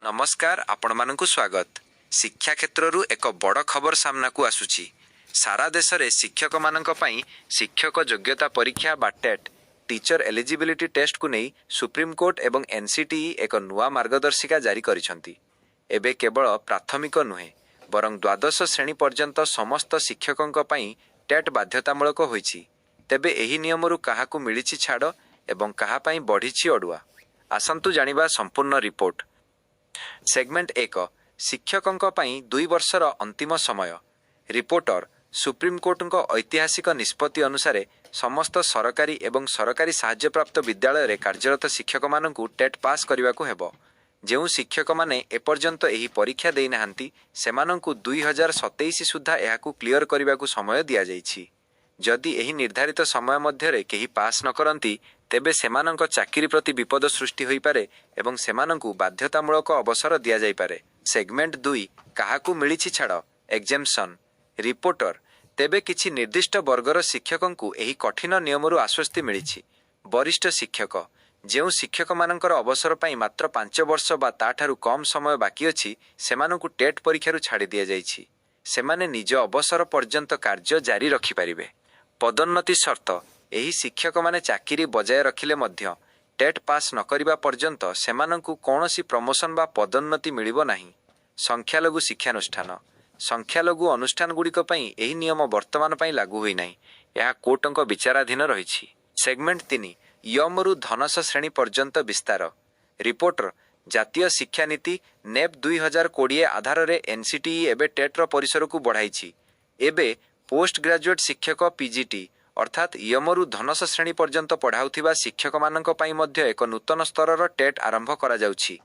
नमस्कार आपण मानकु स्वागत। शिक्षा क्षेत्ररू एक बड़ खबर सामना को आसुची। सारा देश रे शिक्षक मानक पई शिक्षक योग्यता परीक्षा बा टेट टीचर एलिजिबिलिटी टेस्ट को नहीं सुप्रीम कोर्ट एवं एनसीटीई एक नुआ मार्गदर्शिका जारी करिसंती। एबे केवल प्राथमिक नुहे बरं द्वादश श्रेणी पर्यंत समस्त शिक्षकंक पई टेट बाध्यतामूलक होईछि। तेबे एही नियमरू काहाकू मिलिछि छाड़ एवं काहा पई बढ़िछि अडुआ। आसंतु जानिबा संपूर्ण रिपोर्ट। सेगमेंट 1 शिक्षकों पई 2 वर्षर अंतिम समय। रिपोर्टर सुप्रीम कोर्ट ऐतिहासिक निष्पत्ति अनुसार समस्त सरकारी एवं सरकारी साहाय्य प्राप्त विद्यालय रे कार्यरत शिक्षक मानकु टेट पास करने को हेबो। जेउ शिक्षक माने एपर्यंत एही परीक्षा देई नाहंती सेमानंकु 2027 सुद्धा एहाकु क्लियर करने को समय दिया जाइछि। जदि एही निर्धारित समय मध्यरे केही पास न करंती तेबे सेमानंक चाकरी प्रति विपद सृष्टि होई पारे एवं सेमानंकु बाध्यतामूलक अवसर दिया जाई पारे। सेगमेंट 2 काहाकू मिलिछि छाड़ एग्जेम्पशन। रिपोर्टर तेबे किछि निर्दिष्ट वर्गर शिक्षकंकु एही कठिन नियमरू आश्वस्ति मिलिछि। वरिष्ठ शिक्षक जेउ शिक्षक मानकर अवसर पई मात्र 5 वर्ष बा ताठारू कम समय बाकी अछि सेमानंकु टेट परीक्षारू छाड़ी दिया जाइछि। सेमाने निज अवसर पर्यंत कार्य जारी रखि पारिबे। पदोन्नति शर्त एही शिक्षक माने चाकरी बजाय रखिले मध्य टेट पास न करिबा पर्यंत सेमानंकु कौनसी प्रमोशन बा पदोन्नति मिलिबो नाही। संख्यालघु शिक्षानुष्ठान संख्यालघु अनुष्ठान गुड़िक पई एही नियम वर्तमान पई लागू होई नाही। यह कोर्टंक विचाराधीन रहिछि। सेगमेंट 3 यमरू धनस श्रेणी पर्यंत विस्तार। रिपोर्टर जातीय शिक्षा नीति नेप 2020 आधार रे एनसीटीई एबे टेट्र परिसर को बढ़ाइछि। एबे पोस्ट ग्रेजुएट शिक्षक पीजीटी अर्थात यमरू धनस श्रेणी पर्यंत पढ़ाउथिबा शिक्षक मानक पई मध्य एक नूतन स्तरर टेट आरंभ करा जाउछि।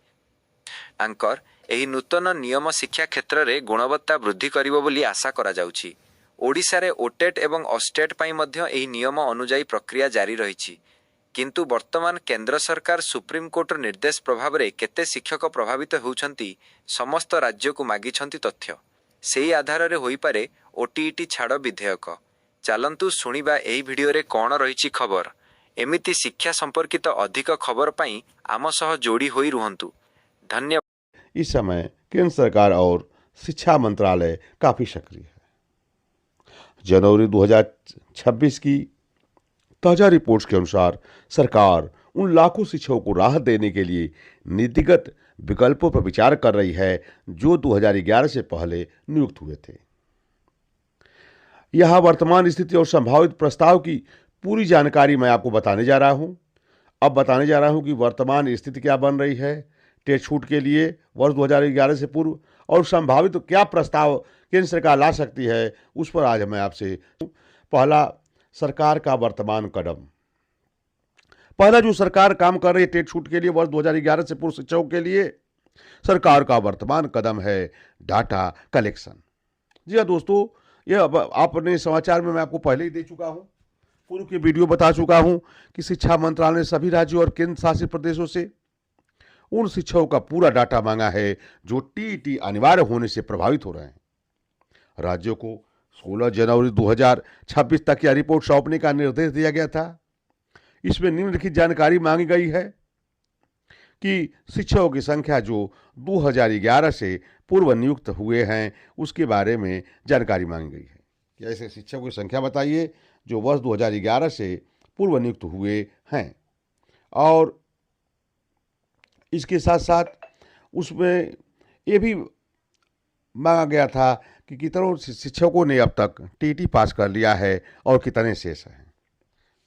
आंकर एही नूतन नियम शिक्षा क्षेत्र रे गुणवत्ता वृद्धि करिवो बोली आशा करा जाउछि। ओडिसा रे ओटेट एवं अस्टेट पई मध्य एही नियम अनुଯାयी प्रक्रिया जारी रहिछि। किंतु वर्तमान केंद्र सरकार सुप्रीम कोर्ट निर्देश प्रभाव रे केते शिक्षक प्रभावित होउछंती समस्त राज्य को मागिछंती तथ्य। सेही आधार रे होई पारे ओटीईटी छाड़ विधेयक। चलंतु शुणिबा एही वीडियो रे कौन रहिछि खबर। एमिति शिक्षा संपर्कित अधिक खबर पाई आम सह जोड़ी होई रुहंतु। धन्यवाद। इस समय केंद्र सरकार और शिक्षा मंत्रालय काफी सक्रिय है। जनवरी 2026 की ताजा रिपोर्ट्स के अनुसार सरकार उन लाखों शिक्षकों को राहत देने के लिए नीतिगत विकल्पों पर विचार कर रही है जो 2011 से पहले नियुक्त हुए थे। यह वर्तमान स्थिति और संभावित प्रस्ताव की पूरी जानकारी मैं आपको बताने जा रहा हूं। अब बताने जा रहा हूं कि वर्तमान स्थिति क्या बन रही है टेट छूट के लिए वर्ष 2011 से पूर्व और संभावित क्या प्रस्ताव केंद्र सरकार ला सकती है, उस पर आज मैं आपसे पहला सरकार का वर्तमान कदम। पहला जो सरकार काम कर रही है टेट छूट के लिए वर्ष 2011 से पूर्व शिक्षकों के लिए, सरकार का वर्तमान कदम है डाटा कलेक्शन। जी हाँ दोस्तों, यह आपने समाचार में मैं आपको पहले ही दे चुका हूं, पूर्व की वीडियो बता चुका हूं कि शिक्षा मंत्रालय ने सभी राज्यों और केंद्र शासित प्रदेशों से उन शिक्षकों का पूरा डाटा मांगा है जो टीईटी अनिवार्य होने से प्रभावित हो रहे हैं। राज्यों को 16 जनवरी 2026 तक यह रिपोर्ट सौंपने का निर्देश दिया गया था। इसमें निम्नलिखित जानकारी मांगी गई है कि शिक्षकों की संख्या जो 2011 से पूर्व नियुक्त हुए हैं उसके बारे में जानकारी मांगी गई है कि ऐसे शिक्षकों की संख्या बताइए जो वर्ष 2011 से पूर्व नियुक्त हुए हैं। और इसके साथ साथ उसमें ये भी मांगा गया था कि कितनों शिक्षकों ने अब तक टीटी पास कर लिया है और कितने शेष हैं।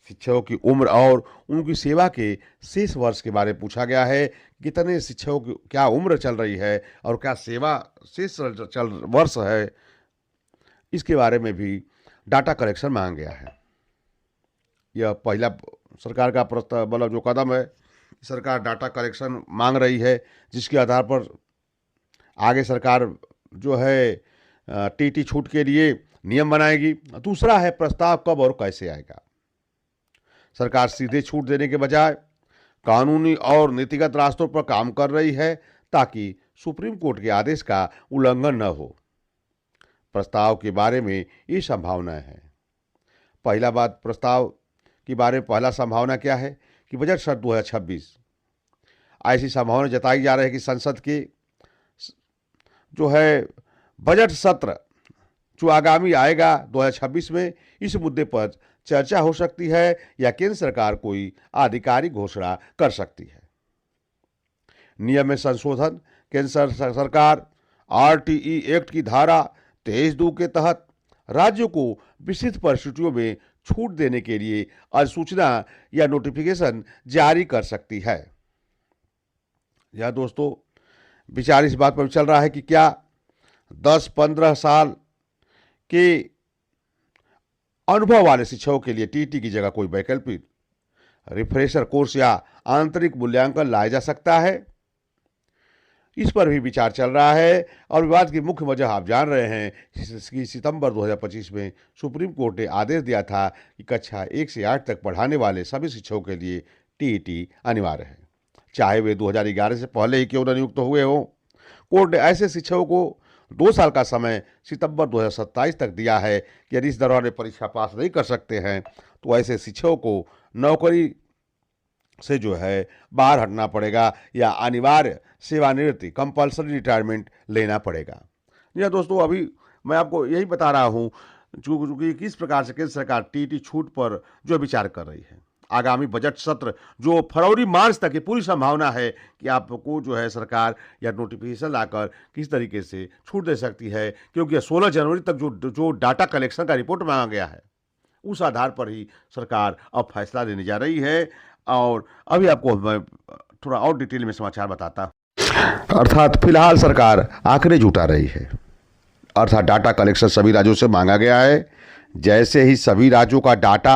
शिक्षकों की उम्र और उनकी सेवा के शेष वर्ष के बारे में पूछा गया है। कितने शिक्षकों की क्या उम्र चल रही है और क्या सेवा शेष वर्ष है, इसके बारे में भी डाटा कलेक्शन मांगा गया है। यह पहला सरकार का प्रस्ताव मतलब जो कदम है, सरकार डाटा कलेक्शन मांग रही है जिसके आधार पर आगे सरकार जो है टीटी छूट के लिए नियम बनाएगी। दूसरा है प्रस्ताव कब और कैसे आएगा। सरकार सीधे छूट देने के बजाय कानूनी और नीतिगत रास्तों पर काम कर रही है ताकि सुप्रीम कोर्ट के आदेश का उल्लंघन न हो। प्रस्ताव के बारे में ये संभावना है। पहला बात प्रस्ताव के बारे में पहला संभावना क्या है कि बजट सत्र 2026 ऐसी संभावना जताई जा रही है कि संसद के जो है बजट सत्र जो आगामी आएगा 2026 में, इस मुद्दे पर चर्चा हो सकती है या केंद्र सरकार कोई आधिकारिक घोषणा कर सकती है। नियम में संशोधन। केंद्र सरकार आरटीई एक्ट की धारा 23(2) के तहत राज्यों को विस्तृत परिस्थितियों में छूट देने के लिए अधिसूचना या नोटिफिकेशन जारी कर सकती है। यह दोस्तों विचार इस बात पर चल रहा है कि क्या 10-15 साल के अनुभव वाले शिक्षकों के लिए टीटी की जगह कोई वैकल्पिक रिफ्रेशर कोर्स या आंतरिक मूल्यांकन लाया जा सकता है। इस पर भी विचार चल रहा है और विवाद की मुख्य वजह आप जान रहे हैं कि सितंबर 2025 में सुप्रीम कोर्ट ने आदेश दिया था कि कक्षा 1 से 8 तक पढ़ाने वाले सभी शिक्षकों के लिए टीईटी अनिवार्य है, चाहे वे 2011 से पहले ही क्यों न नियुक्त हुए हों। कोर्ट ने ऐसे शिक्षकों को 2 साल का समय सितंबर 2027 तक दिया है कि यदि इस दौरान वे परीक्षा पास नहीं कर सकते हैं तो ऐसे शिक्षकों को नौकरी से जो है बाहर हटना पड़ेगा या अनिवार्य सेवानिवृत्ति कंपल्सरी रिटायरमेंट लेना पड़ेगा। यह दोस्तों अभी मैं आपको यही बता रहा हूँ कि किस प्रकार से केंद्र सरकार टीटी छूट पर जो विचार कर रही है। आगामी बजट सत्र जो फरवरी मार्च तक की पूरी संभावना है कि आपको जो है सरकार या नोटिफिकेशन लाकर किस तरीके से छूट दे सकती है, क्योंकि 16 जनवरी तक जो डाटा कलेक्शन का रिपोर्ट मांगा गया है उस आधार पर ही सरकार अब फैसला लेने जा रही है। और अभी आपको मैं थोड़ा और डिटेल में समाचार बताता हूं। अर्थात फिलहाल सरकार आंकड़े जुटा रही है, अर्थात डाटा कलेक्शन सभी राज्यों से मांगा गया है। जैसे ही सभी राज्यों का डाटा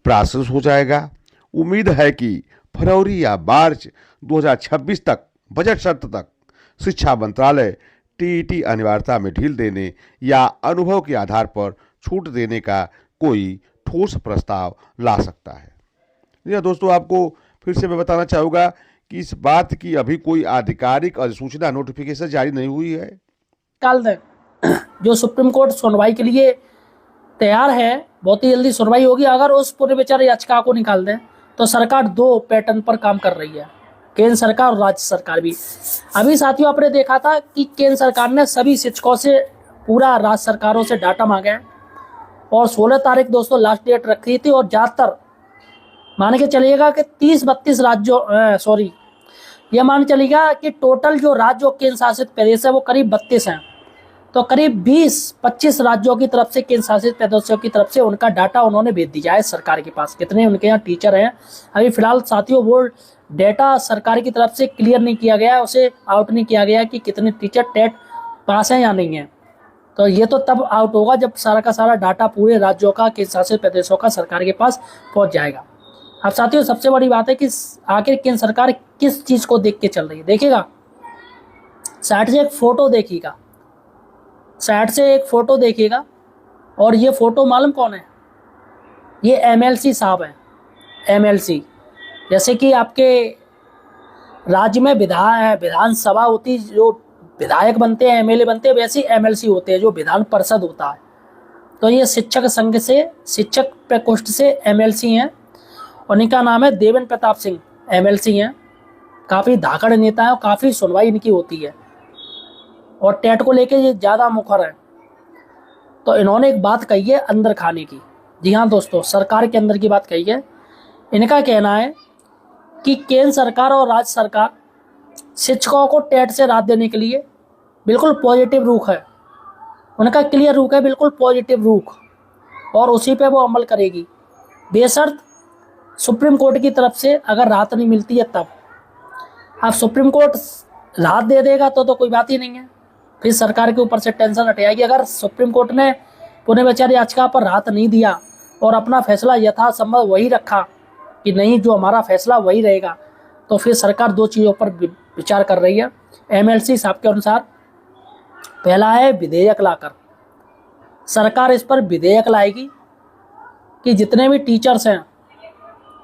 प्रोसेस हो जाएगा, उम्मीद है कि फरवरी या मार्च 2026 तक बजट सत्र तक शिक्षा मंत्रालय टीईटी अनिवार्यता में ढील देने या अनुभव के आधार पर छूट देने का कोई ठोस प्रस्ताव ला सकता है। यह दोस्तों आपको फिर से मैं बताना चाहूँगा कि इस बात की अभी कोई आधिकारिक अधिसूचना नोटिफिकेशन जारी नहीं हुई है। निकाल दें जो सुप्रीम कोर्ट सुनवाई के लिए तैयार है, बहुत ही जल्दी सुनवाई होगी। अगर उस पूरे विचार याचिका को निकाल दें तो सरकार 2 पैटर्न पर काम कर रही है, केंद्र सरकार और राज्य सरकार भी। अभी साथियों आपने देखा था कि केंद्र सरकार ने सभी शिक्षकों से पूरा राज्य सरकारों से डाटा मांगा है और 16 तारीख दोस्तों लास्ट डेट रखी थी और ज़्यादातर मान के चलिएगा कि 30-32 राज्यों यह मान चलिएगा कि टोटल जो राज्य और केंद्र शासित प्रदेश है वो करीब 32 हैं। तो करीब 20-25 राज्यों की तरफ से, केंद्र शासित प्रदेशों की तरफ से उनका डाटा उन्होंने भेज दिया है सरकार के पास, कितने उनके यहाँ टीचर हैं। अभी फिलहाल साथियों वो डेटा सरकार की तरफ से क्लियर नहीं किया गया है, उसे आउट नहीं किया गया कि कितने टीचर टेट पास हैं या नहीं है। तो ये तो तब आउट होगा जब सारा का सारा डाटा पूरे राज्यों का, केंद्र शासित प्रदेशों का सरकार के पास पहुँच जाएगा। अब साथियों सबसे बड़ी बात है कि आखिर केंद्र सरकार किस चीज़ को देख के चल रही है। देखिएगा साइड से एक फ़ोटो देखिएगा, साइड से एक फ़ोटो देखिएगा और ये फ़ोटो मालूम कौन है? ये एमएलसी साहब हैं। एमएलसी जैसे कि आपके राज्य में विधानसभा होती, जो विधायक बनते हैं, एमएलए बनते हैं, वैसे एमएलसी होते हैं जो विधान परिषद होता है। तो ये शिक्षक संघ से, शिक्षक प्रकोष्ठ से एमएलसी हैं और इनका नाम है देवेंद्र प्रताप सिंह। एमएलसी हैं, काफ़ी धाकड़ नेता है और काफ़ी सुनवाई इनकी होती है और टेट को लेके ये ज़्यादा मुखर है। तो इन्होंने एक बात कही है अंदर खाने की। जी हाँ दोस्तों, सरकार के अंदर की बात कही है। इनका कहना है कि केंद्र सरकार और राज्य सरकार शिक्षकों को टेट से राहत देने के लिए बिल्कुल पॉजिटिव रुख है, उनका क्लियर रुख है, बिल्कुल पॉजिटिव रुख, और उसी पे वो अमल करेगी बेशर्त सुप्रीम कोर्ट की तरफ से अगर राहत नहीं मिलती है तब। अब सुप्रीम कोर्ट राहत दे देगा तो कोई बात ही नहीं है, फिर सरकार के ऊपर से टेंशन हट जाएगी। अगर सुप्रीम कोर्ट ने पुनर्विचार याचिका पर राहत नहीं दिया और अपना फैसला यथासंभव वही रखा कि नहीं जो हमारा फैसला वही रहेगा, तो फिर सरकार 2 चीज़ों पर विचार कर रही है। एमएलसी साहब के अनुसार पहला है विधेयक लाकर, सरकार इस पर विधेयक लाएगी कि जितने भी टीचर्स हैं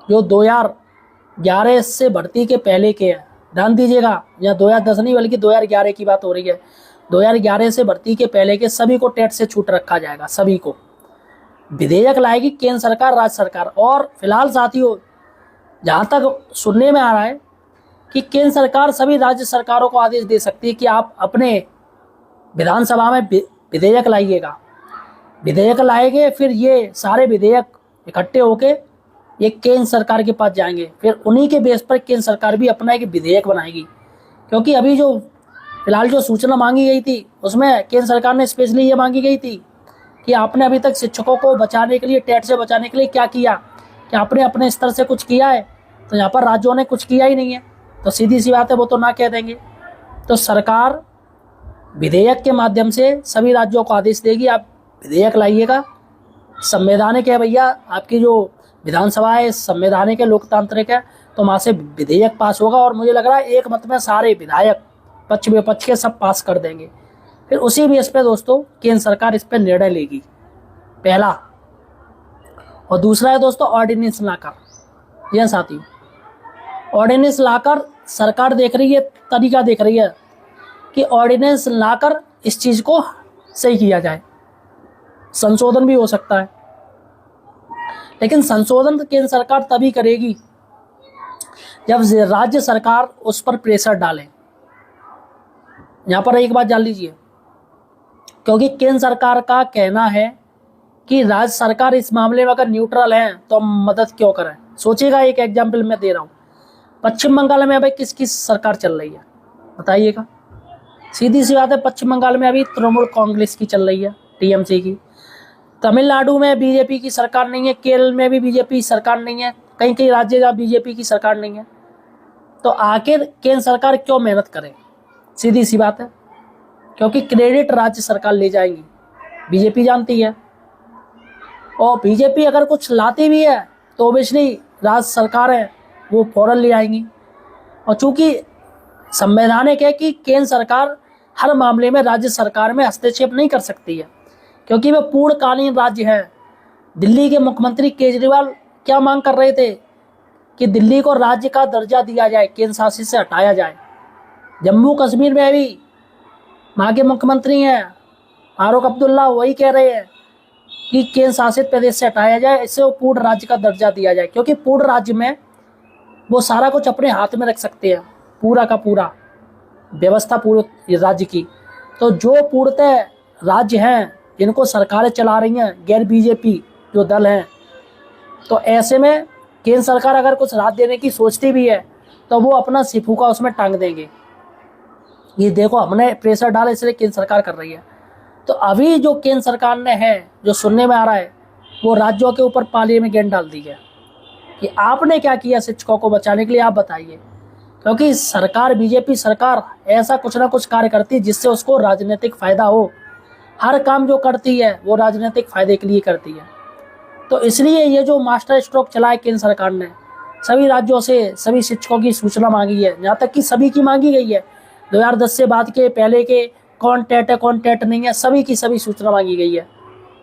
जो 2011 से भर्ती के पहले के हैं, ध्यान दीजिएगा, या 2010 नहीं बल्कि 2011 की बात हो रही है, 2011 से भर्ती के पहले के सभी को टेट से छूट रखा जाएगा, सभी को। विधेयक लाएगी केंद्र सरकार, राज्य सरकार। और फिलहाल साथियों जहाँ तक सुनने में आ रहा है कि केंद्र सरकार सभी राज्य सरकारों को आदेश दे सकती है कि आप अपने विधानसभा में विधेयक लाइएगा, विधेयक लाएंगे, फिर ये सारे विधेयक इकट्ठे होके ये केंद्र सरकार के पास जाएंगे, फिर उन्हीं के बेस पर केंद्र सरकार भी अपना एक विधेयक बनाएगी। क्योंकि अभी जो फिलहाल जो सूचना मांगी गई थी उसमें केंद्र सरकार ने स्पेशली ये मांगी गई थी कि आपने अभी तक शिक्षकों को बचाने के लिए, टेट से बचाने के लिए क्या किया, क्या आपने अपने स्तर से कुछ किया है? तो यहाँ पर राज्यों ने कुछ किया ही नहीं है, तो सीधी सी बात है वो तो ना कह देंगे। तो सरकार विधेयक के माध्यम से सभी राज्यों को आदेश देगी, आप विधेयक लाइएगा। संवैधानिक है भैया, आपकी जो विधानसभा है संवैधानिक है, लोकतांत्रिक है, तो वहाँ से विधेयक पास होगा और मुझे लग रहा है एक मत में सारे विधायक पक्ष विपक्ष के सब पास कर देंगे। फिर उसी बेस पे दोस्तों केंद्र सरकार इस पर निर्णय लेगी, पहला। और दूसरा है दोस्तों ऑर्डिनेंस लाकर। यह साथियों, ऑर्डिनेंस लाकर सरकार देख रही है, तरीका देख रही है कि ऑर्डिनेंस लाकर इस चीज़ को सही किया जाए। संशोधन भी हो सकता है, लेकिन संशोधन केंद्र सरकार तभी करेगी जब राज्य सरकार उस पर प्रेशर डाले। यहाँ पर एक बात जान लीजिए, क्योंकि केंद्र सरकार का कहना है कि राज्य सरकार इस मामले में अगर न्यूट्रल है तो हम मदद क्यों करें। सोचिएगा, एक एग्जाम्पल मैं दे रहा हूँ, पश्चिम बंगाल में अभी किसकी सरकार चल रही है बताइएगा? सीधी सी बात है, पश्चिम बंगाल में अभी तृणमूल कांग्रेस की चल रही है, टीएमसी की। तमिलनाडु में बीजेपी की सरकार नहीं है, केरल में भी बीजेपी सरकार नहीं है, कई कई राज्य जहाँ बीजेपी की सरकार नहीं है। तो आखिर केंद्र सरकार क्यों मेहनत करे? सीधी सी बात है, क्योंकि क्रेडिट राज्य सरकार ले जाएगी, बीजेपी जानती है। और बीजेपी अगर कुछ लाती भी है तो ऑब्वियसली राज्य सरकार है वो फौरन ले आएंगी। और चूंकि संवैधानिक है कि केंद्र सरकार हर मामले में राज्य सरकार में हस्तक्षेप नहीं कर सकती है, क्योंकि वे पूर्णकालीन राज्य है। दिल्ली के मुख्यमंत्री केजरीवाल क्या मांग कर रहे थे कि दिल्ली को राज्य का दर्जा दिया जाए, केंद्र शासित से हटाया जाए। जम्मू कश्मीर में भी वहाँ के मुख्यमंत्री हैं फारूक अब्दुल्ला, वही कह रहे हैं कि केंद्र शासित प्रदेश से हटाया जाए, इससे वो पूर्ण राज्य का दर्जा दिया जाए, क्योंकि पूर्ण राज्य में वो सारा कुछ अपने हाथ में रख सकते हैं, पूरा का पूरा व्यवस्था पूरे राज्य की। तो जो पूर्णतः राज्य हैं जिनको सरकारें चला रही हैं, गैर बीजेपी जो दल हैं, तो ऐसे में केंद्र सरकार अगर कुछ राहत देने की सोचती भी है तो वो अपना सिफूका उसमें टांग देंगे, ये देखो हमने प्रेशर डाला इसलिए केंद्र सरकार कर रही है। तो अभी जो केंद्र सरकार ने है, जो सुनने में आ रहा है, वो राज्यों के ऊपर पाली में गेंद डाल दी है कि आपने क्या किया शिक्षकों को बचाने के लिए, आप बताइए। क्योंकि सरकार, बीजेपी सरकार ऐसा कुछ ना कुछ कार्य करती है जिससे उसको राजनीतिक फायदा हो। हर काम जो करती है वो राजनीतिक फायदे के लिए करती है। तो इसलिए ये जो मास्टर स्ट्रोक चला है केंद्र सरकार ने, सभी राज्यों से सभी शिक्षकों की सूचना मांगी है, यहाँ तक कि सभी की मांगी गई है। 2010 से बाद के पहले के कौन टेट है कौन टेट नहीं है, सभी की सभी सूचना मांगी गई है।